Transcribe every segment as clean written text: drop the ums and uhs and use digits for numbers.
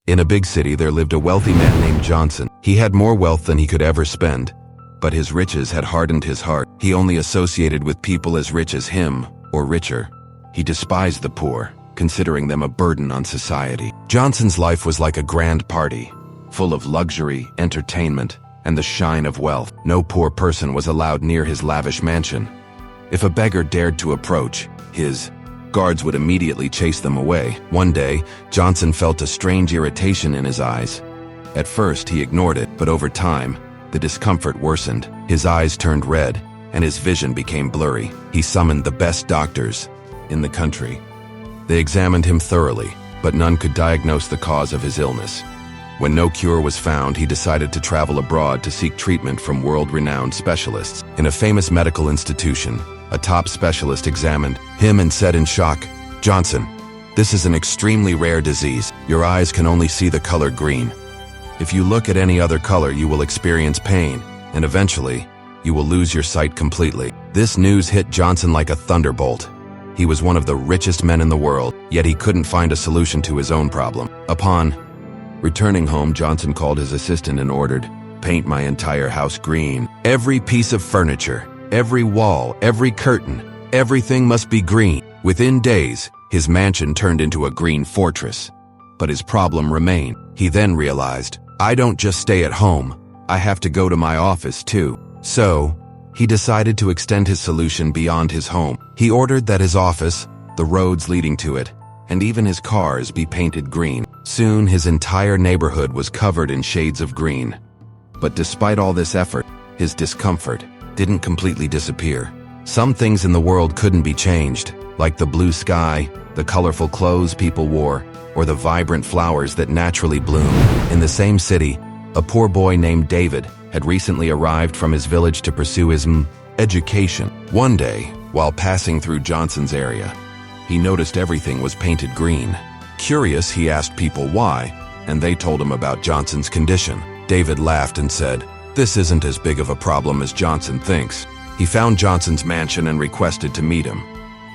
In a big city, there lived a wealthy man named Johnson. He had more wealth than he could ever spend, but his riches had hardened his heart. He only associated with people as rich as him, or richer. He despised the poor, considering them a burden on society. Johnson's life was like a grand party, full of luxury, entertainment, and the shine of wealth. No poor person was allowed near his lavish mansion. If a beggar dared to approach, his guards would immediately chase them away. One day, Johnson felt a strange irritation in his eyes. At first, he ignored it, but over time, the discomfort worsened. His eyes turned red, and his vision became blurry. He summoned the best doctors in the country. They examined him thoroughly, but none could diagnose the cause of his illness. When no cure was found, he decided to travel abroad to seek treatment from world-renowned specialists. In a famous medical institution, a top specialist examined him and said in shock, "Johnson, this is an extremely rare disease. Your eyes can only see the color green. If you look at any other color, you will experience pain, and eventually, you will lose your sight completely." This news hit Johnson like a thunderbolt. He was one of the richest men in the world, yet he couldn't find a solution to his own problem. Upon returning home, Johnson called his assistant and ordered, "Paint my entire house green. Every piece of furniture, every wall, every curtain, everything must be green." Within days, his mansion turned into a green fortress. But his problem remained. He then realized, "I don't just stay at home, I have to go to my office too." So, he decided to extend his solution beyond his home. He ordered that his office, the roads leading to it, and even his cars be painted green. Soon, his entire neighborhood was covered in shades of green. But despite all this effort, his discomfort didn't completely disappear. Some things in the world couldn't be changed, like the blue sky, the colorful clothes people wore, or the vibrant flowers that naturally bloom. In the same city, a poor boy named David had recently arrived from his village to pursue his education. One day, while passing through Johnson's area, he noticed everything was painted green. Curious, he asked people why, and they told him about Johnson's condition. David laughed and said, "This isn't as big of a problem as Johnson thinks." He found Johnson's mansion and requested to meet him.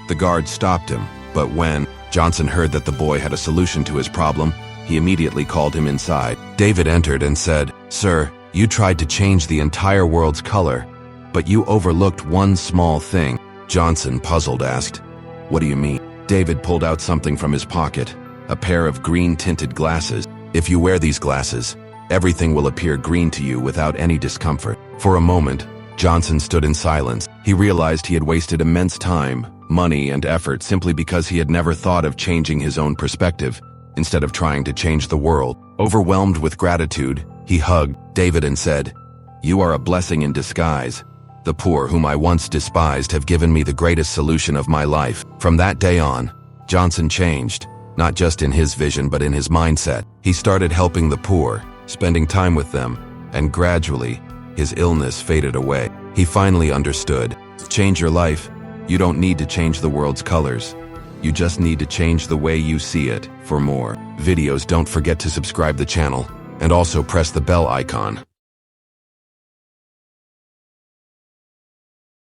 The guard stopped him, but when Johnson heard that the boy had a solution to his problem, he immediately called him inside. David entered and said, "Sir, you tried to change the entire world's color, but you overlooked one small thing." Johnson, puzzled, asked, "What do you mean?" David pulled out something from his pocket, a pair of green-tinted glasses. "If you wear these glasses, everything will appear green to you without any discomfort." For a moment, Johnson stood in silence. He realized he had wasted immense time, money, and effort simply because he had never thought of changing his own perspective, instead of trying to change the world. Overwhelmed with gratitude, he hugged David and said, "You are a blessing in disguise. The poor whom I once despised have given me the greatest solution of my life." From that day on, Johnson changed, not just in his vision but in his mindset. He started helping the poor, spending time with them, and gradually, his illness faded away. He finally understood, change your life, you don't need to change the world's colors. You just need to change the way you see it. For more videos, don't forget to subscribe the channel, and also press the bell icon.